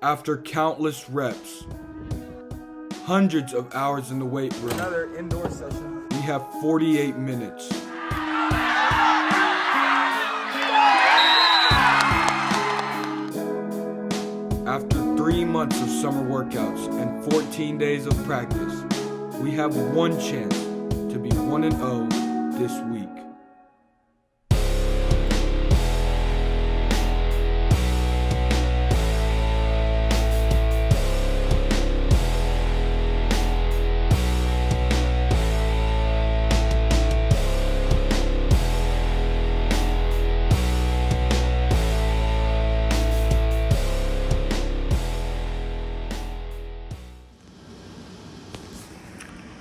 After countless reps, hundreds of hours in the weight room, Another indoor session. we have 48 minutes. After 3 months of summer workouts and 14 days of practice, we have one chance to be 1-0 this week.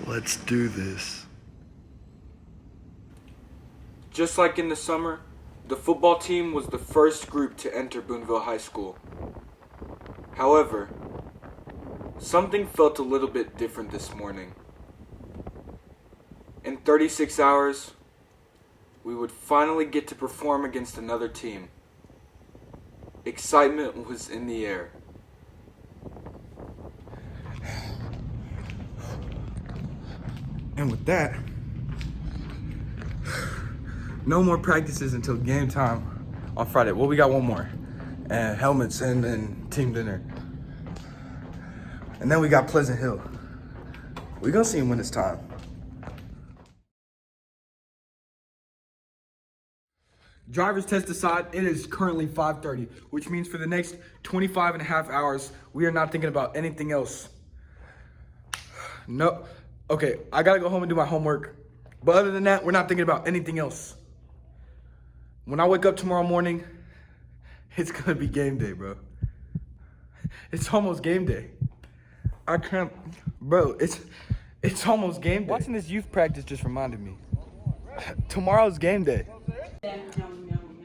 Let's do this. Just like in the summer, the football team was the first group to enter Boonville High School. However, something felt a little bit different this morning. In 36 hours, we would finally get to perform against another team. Excitement was in the air. And with that, no more practices until game time on Friday. Well, we got one more. And helmets and then team dinner. And then we got Pleasant Hill. We're gonna see him when it's time. Driver's test aside, it is currently 5:30, which means for the next 25 and a half hours, we are not thinking about anything else. No. Okay, I gotta go home and do my homework. But other than that, we're not thinking about anything else. When I wake up tomorrow morning, it's gonna be game day, bro. It's almost game day. I can't, bro, it's almost game day. Watching this youth practice just reminded me. Tomorrow's game day.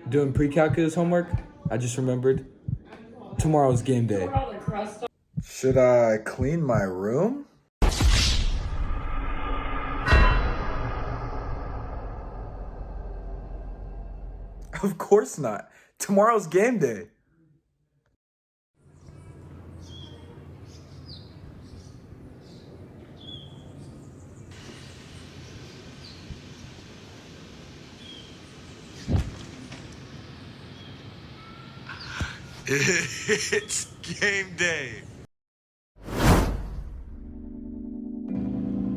Doing pre-calculus homework, I just remembered. Tomorrow's game day. Should I clean my room? Of course not. Tomorrow's game day. It's game day.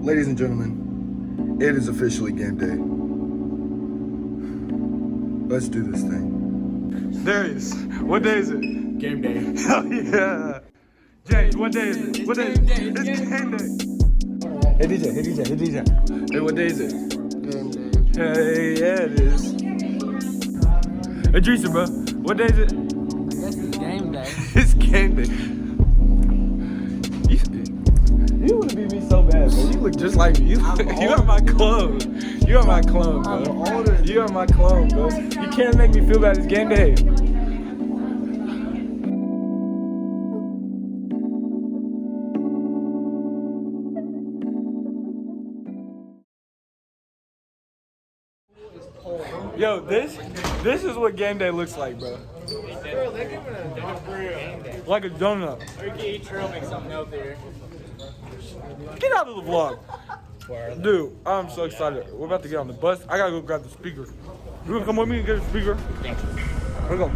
Ladies and gentlemen, it is officially game day. Let's do this thing. There he is. What day is it? Game day. Hell yeah. James, what day is it? What day is it? It's game day. Hey DJ, hey DJ, hey DJ. Hey, what day is it? Game day. Hey, yeah, it is. Hey, Dreesa, bro. What day is it? I guess it's game day. It's game day. You want to beat me so bad, bro. You look just like me. You are my clone. You are my clone, bro. You are my clone, bro. You can't make me feel bad. It's game day. Yo, this is what game day looks like, bro. Bro, they're giving a donut. Like a donut. Or you can eat trail, make something healthier. Get out of the vlog. Dude, I'm so excited. We're about to get on the bus. I gotta go grab the speaker. You gonna come with me and get a speaker? Thank you. Let's go.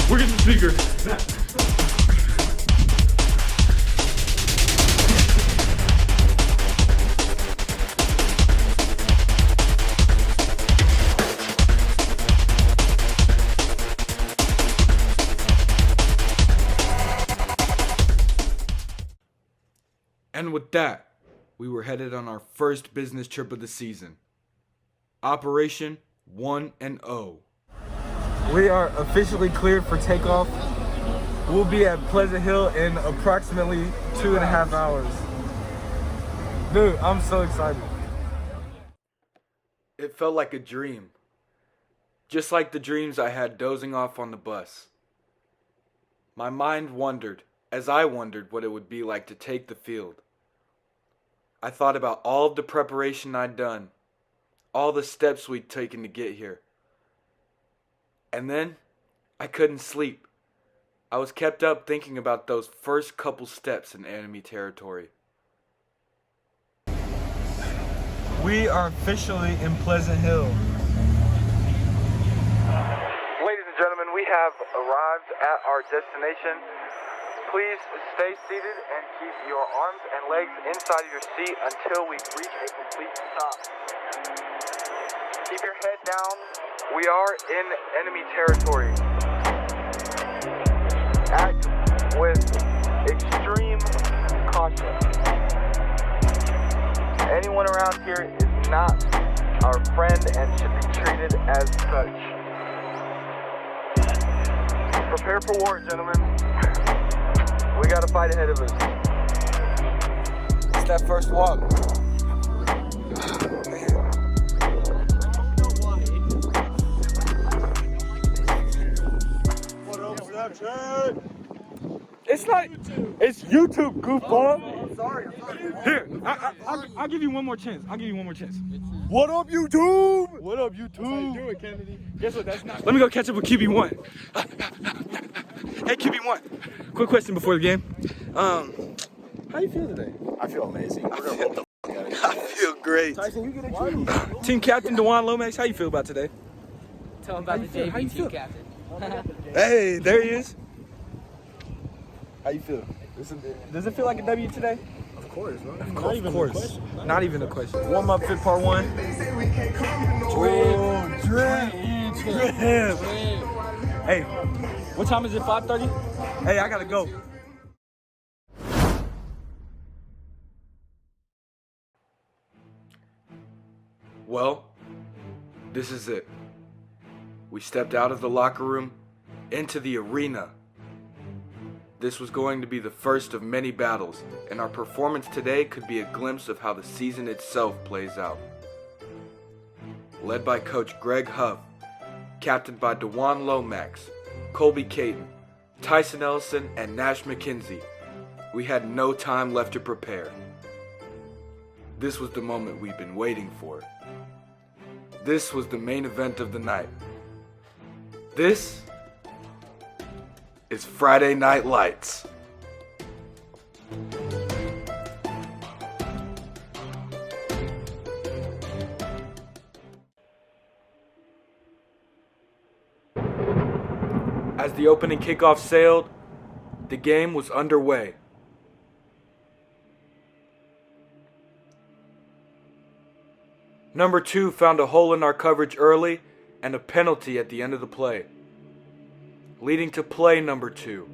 We're getting the speaker. And with that, we were headed on our first business trip of the season. Operation 1-0. We are officially cleared for takeoff. We'll be at Pleasant Hill in approximately 2.5 hours. Dude, I'm so excited. It felt like a dream. Just like the dreams I had dozing off on the bus. My mind wondered, as I wondered what it would be like to take the field. I thought about all of the preparation I'd done, all the steps we'd taken to get here. And then, I couldn't sleep. I was kept up thinking about those first couple steps in enemy territory. We are officially in Pleasant Hill. Ladies and gentlemen, we have arrived at our destination. Please stay seated and keep your arms and legs inside of your seat until we reach a complete stop. Keep your head down. We are in enemy territory. Act with extreme caution. Anyone around here is not our friend and should be treated as such. Prepare for war, gentlemen. We got a fight ahead of us. It's that first walk. It's not. It's YouTube, goofball. I'm sorry. Here, I'll give you one more chance. What up, YouTube? What up, YouTube? That's how you do it, Kennedy. Guess what? That's not. Let me go catch up with QB1. Hey, QB1. Quick question before the game. How you feel today? I feel amazing. We're gonna roll the f*** out of here. I feel great. Tyson, you get a Team captain Dewan Lomax, how you feel about today? Tell him about the JV team captain. Hey, there he is. How you feel? Does it feel like a W today? Of course, bro. Of course. Not even a question. Warm up fit part 1. Drip. Hey, what time is it? 5:30? Hey, I gotta go. Well, this is it. We stepped out of the locker room into the arena. This was going to be the first of many battles, and our performance today could be a glimpse of how the season itself plays out. Led by Coach Greg Huff, captained by Dewan Lomax, Colby Caton, Tyson Ellison, and Nash McKenzie, we had no time left to prepare. This was the moment we'd been waiting for. This was the main event of the night. This is Friday Night Lights. As the opening kickoff sailed, the game was underway. Number 2 found a hole in our coverage early and a penalty at the end of the play, leading to play number 2.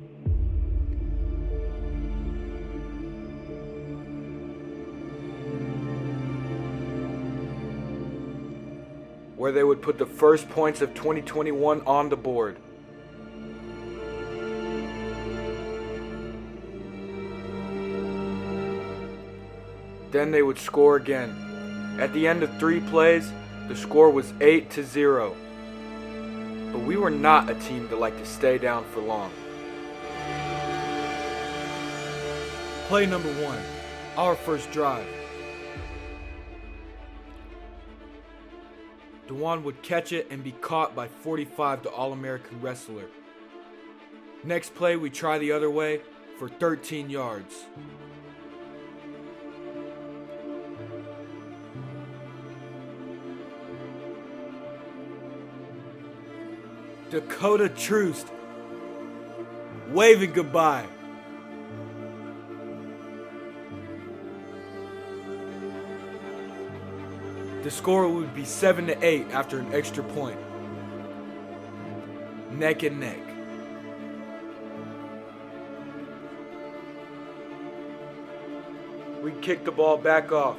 Where they would put the first points of 2021 on the board. Then they would score again. At the end of 3 plays, the score was 8-0. But we were not a team that liked to stay down for long. Play number 1, our first drive. Dewan would catch it and be caught by 45, the All-American wrestler. Next play, we try the other way for 13 yards. Dakota Troost waving goodbye. The score would be 7-8 after an extra point. Neck and neck. We kicked the ball back off,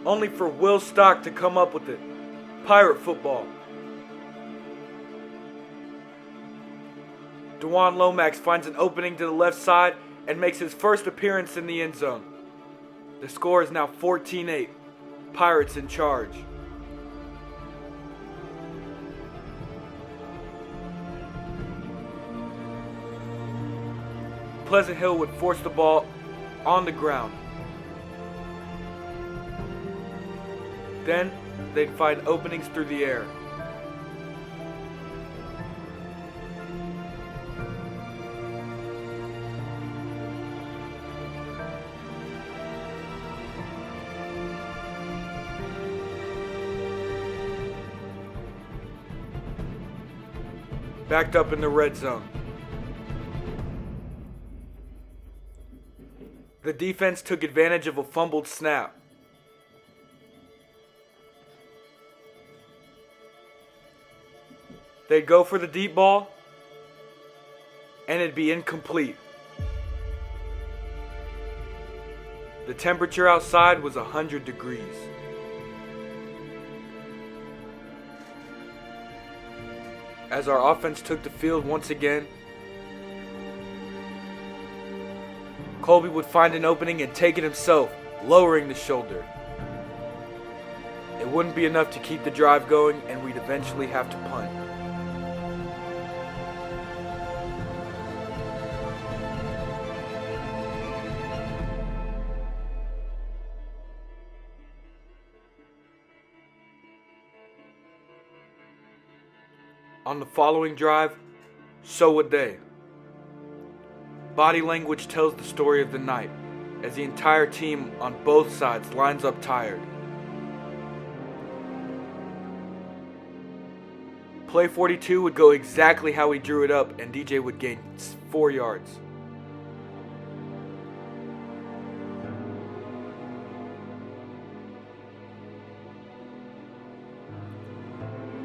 only for Will Stock to come up with it. Pirate football. Dewan Lomax finds an opening to the left side and makes his first appearance in the end zone. The score is now 14-8. Pirates in charge. Pleasant Hill would force the ball on the ground. Then, they'd find openings through the air. Backed up in the red zone. The defense took advantage of a fumbled snap. They'd go for the deep ball, and it'd be incomplete. The temperature outside was 100 degrees. As our offense took the field once again, Colby would find an opening and take it himself, lowering the shoulder. It wouldn't be enough to keep the drive going, and we'd eventually have to punt. On the following drive, so would they. Body language tells the story of the night, as the entire team on both sides lines up tired. Play 42 would go exactly how he drew it up, and DJ would gain 4 yards.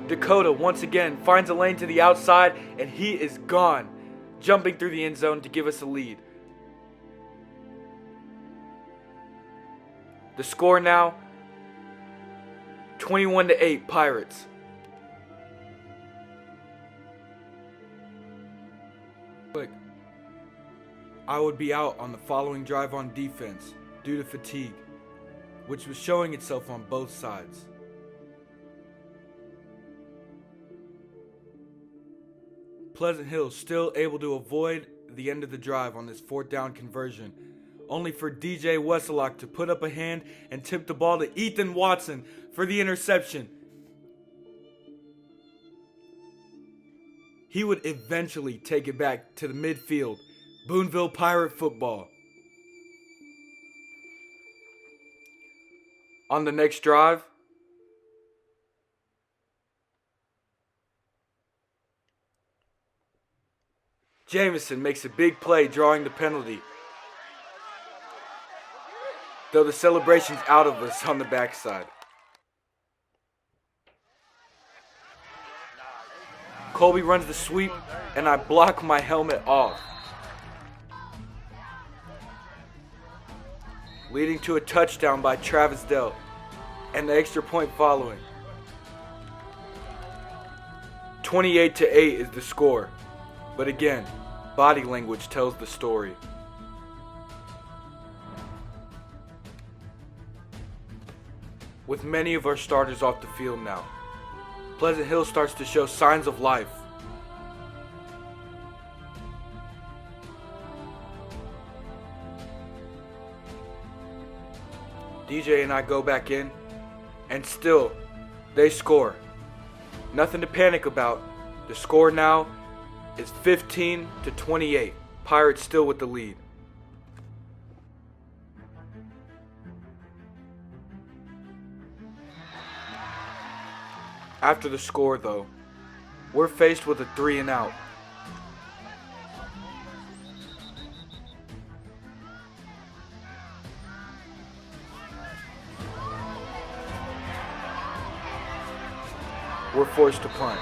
Dakota once again finds a lane to the outside, and he is gone, jumping through the end zone to give us a lead. The score now, 21-8 Pirates. I would be out on the following drive on defense due to fatigue, which was showing itself on both sides. Pleasant Hill still able to avoid the end of the drive on this 4th down conversion, only for DJ Wesselock to put up a hand and tip the ball to Ethan Watson for the interception. He would eventually take it back to the midfield. Boonville Pirate football. On the next drive, Jameson makes a big play drawing the penalty, though the celebration's out of us on the backside. Colby runs the sweep, and I block my helmet off, leading to a touchdown by Travis Dell, and the extra point following. 28-8 is the score, but again, body language tells the story. With many of our starters off the field now, Pleasant Hill starts to show signs of life. DJ and I go back in, and still, they score. Nothing to panic about. The score now is 15-28. Pirates still with the lead. After the score, though, we're faced with a 3 and out. We're forced to punt.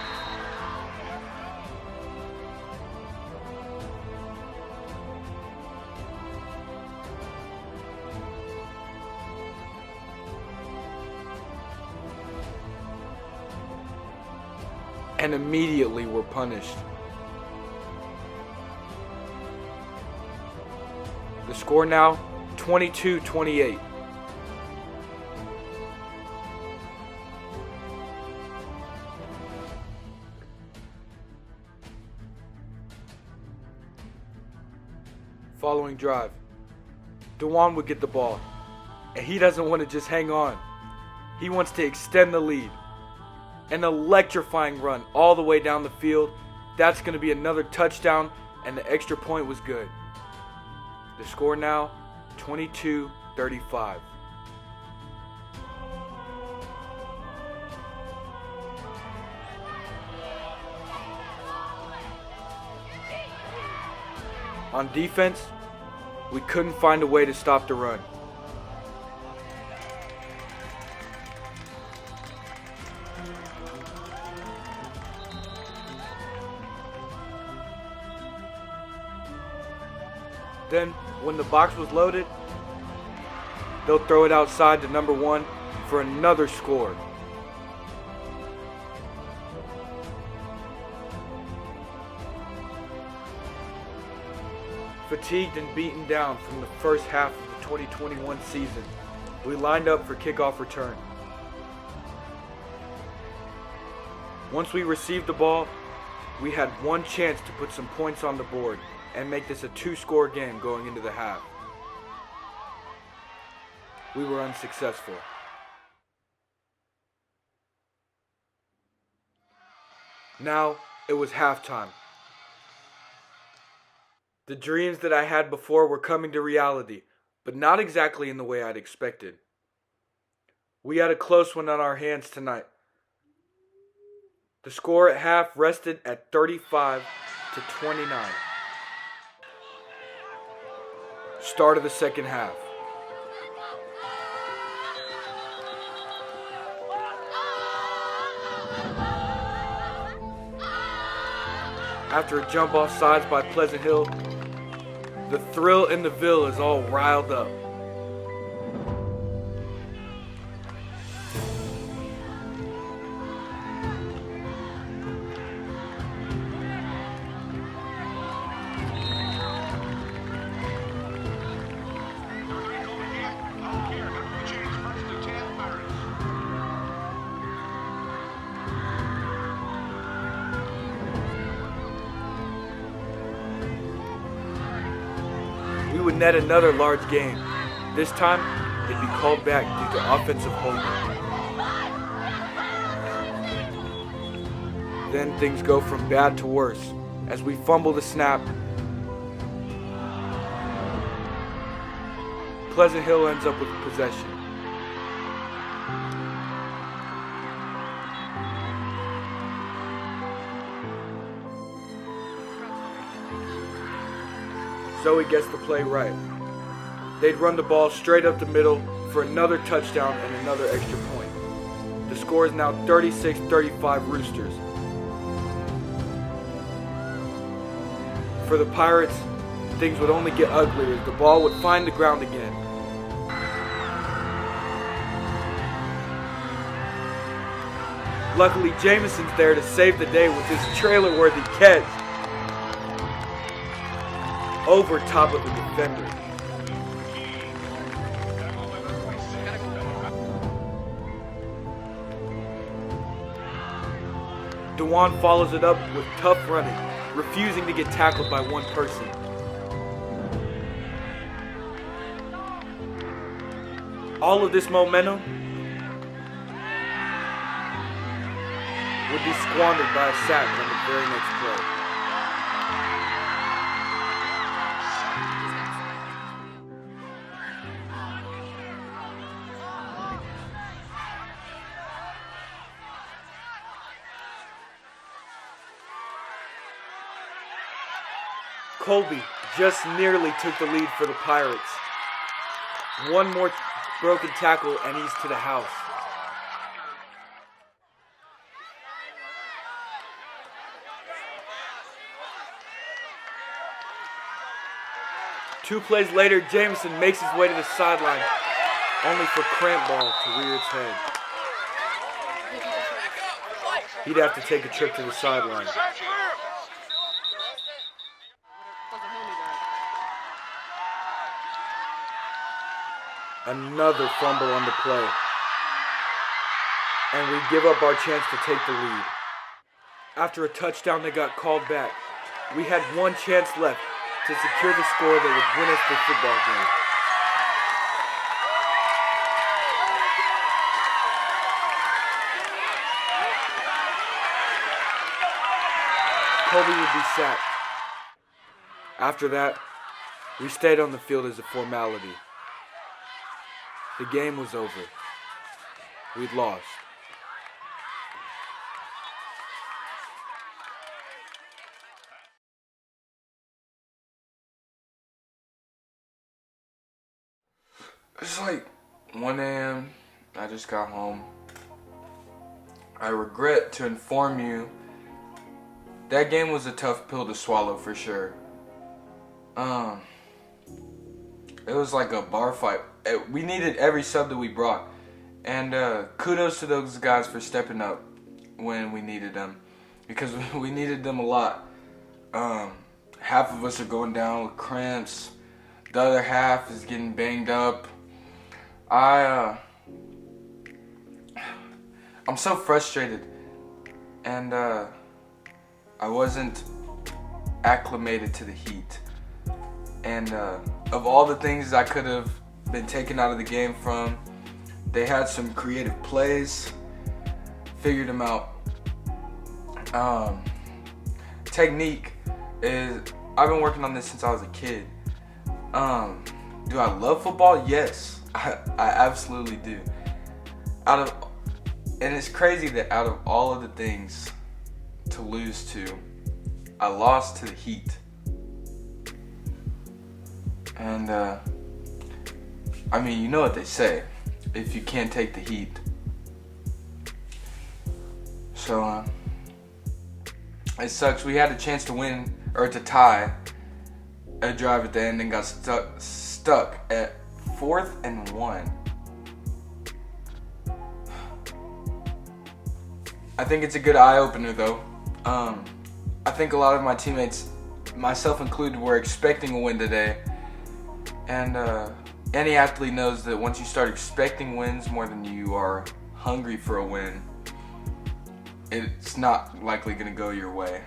And immediately we're punished. The score now, 22-28. Following drive, Dewan would get the ball, and he doesn't want to just hang on. He wants to extend the lead. An electrifying run all the way down the field. That's going to be another touchdown, and the extra point was good. The score now, 22-35. On defense, we couldn't find a way to stop the run. Then, when the box was loaded, they'll throw it outside to number 1 for another score. Fatigued and beaten down from the first half of the 2021 season, we lined up for kickoff return. Once we received the ball, we had one chance to put some points on the board and make this a 2-score game going into the half. We were unsuccessful. Now it was halftime. The dreams that I had before were coming to reality, but not exactly in the way I'd expected. We had a close one on our hands tonight. The score at half rested at 35-29. Start of the second half. After a jump off sides by Pleasant Hill, the thrill in the Ville is all riled up. We would net another large gain. This time, it'd be called back due to offensive holding. Then things go from bad to worse as we fumble the snap. Pleasant Hill ends up with possession. Zoe gets the play right. They'd run the ball straight up the middle for another touchdown and another extra point. The score is now 36-35 Roosters. For the Pirates, things would only get uglier as the ball would find the ground again. Luckily, Jameson's there to save the day with his trailer-worthy catch over top of the defender. Dewan follows it up with tough running, refusing to get tackled by one person. All of this momentum would be squandered by a sack on the very next play. Colby just nearly took the lead for the Pirates. One more broken tackle and he's to the house. Two plays later, Jameson makes his way to the sideline, only for cramp ball to rear its head. He'd have to take a trip to the sideline. Another fumble on the play. And we give up our chance to take the lead. After a touchdown that got called back, we had one chance left to secure the score that would win us the football game. Kobe would be sacked. After that, we stayed on the field as a formality. The game was over. We'd lost. It's like 1 a.m. I just got home. I regret to inform you that game was a tough pill to swallow for sure. It was like a bar fight. We needed every sub that we brought. And kudos to those guys for stepping up when we needed them. Because we needed them a lot. Half of us are going down with cramps. The other half is getting banged up. I'm so frustrated. And I wasn't acclimated to the heat. And of all the things I could have been taken out of the game from, they had some creative plays, figured them out. Technique is, I've been working on this since I was a kid. Do I love football? Yes, I absolutely do. And it's crazy that out of all of the things to lose to, I lost to the Heat. And I mean, you know what they say, if you can't take the heat. So it sucks. We had a chance to win or to tie a drive at the end and got stuck at 4th and 1. I think it's a good eye-opener though. I think a lot of my teammates, myself included, were expecting a win today. And any athlete knows that once you start expecting wins more than you are hungry for a win, it's not likely going to go your way.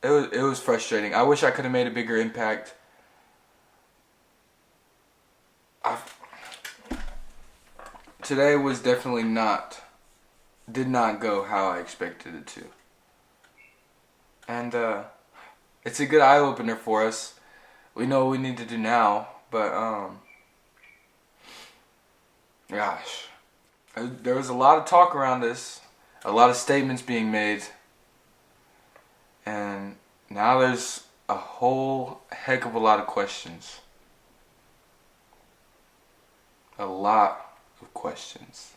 It was frustrating. I wish I could have made a bigger impact. Today was definitely did not go how I expected it to. And it's a good eye-opener for us. We know what we need to do now, but gosh, there was a lot of talk around this, a lot of statements being made, and now there's a whole heck of a lot of questions. A lot of questions.